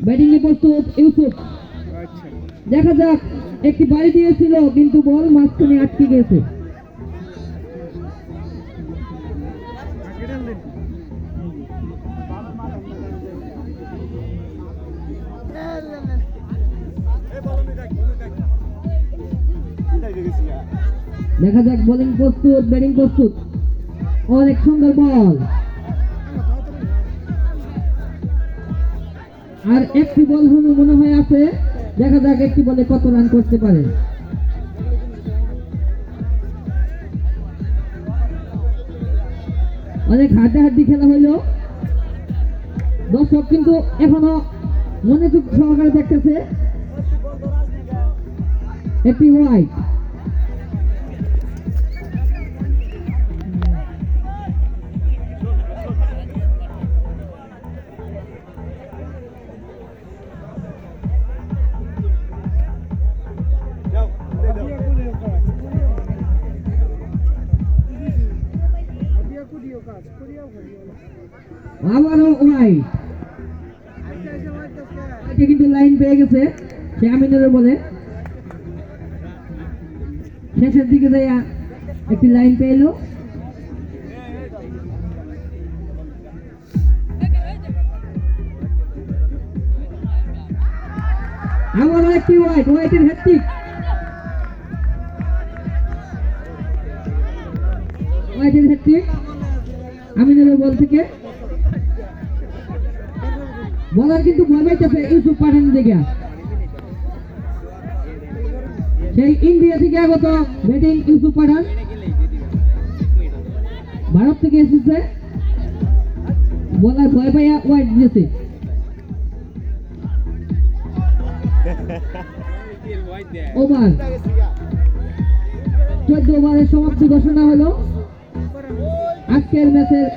Batting এ প্রস্তুত ইউসুফ। দেখা যাক, একটি বাড়ি দিয়েছিল কিন্তু বল মাঝখানে আটকে গেছে। দেখা যাক, বোলিং প্রস্তুত, ব্যাটিং প্রস্তুত। অনেক সুন্দর বল, আর একটি বল মনে হয় আছে। দেখা যাক একটি বলে কত রান করতে পারে। অনেক হাড্ডাহাড্ডি খেলা হইল। দর্শক কিন্তু এখনো মনোযোগ সহকারে দেখতেছে। একটি ওয়াইড, আবারও ওয়াইড। কিন্তু লাইন পেয়ে গেছে সে আমিনুর বলে। শেষের দিকে যাইয়া একটি লাইন পেল। আবারও একটি ওয়াইড, ওয়াইডের হ্যাট্রিক। ওয়াইডের হ্যাট্রিক আমিনুর বল থেকে। বলার কিন্তু ভয় পাইতেছে ইউসুফ পাঠান দিকে। সেই ইন্ডিয়া থেকে আগত ব্যাটিং ইউসুফ পাঠান, ভারত থেকে এসেছে। বলার ভয় পাইয়া ওয়াইড দিয়েছে। ওভার 14 ওভারের সমাপ্তি ঘোষণা হলো। আজকের ম্যাচের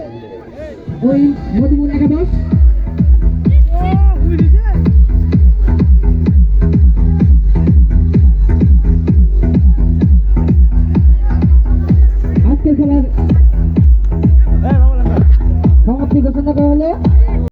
ওই মধুপুর একাদশ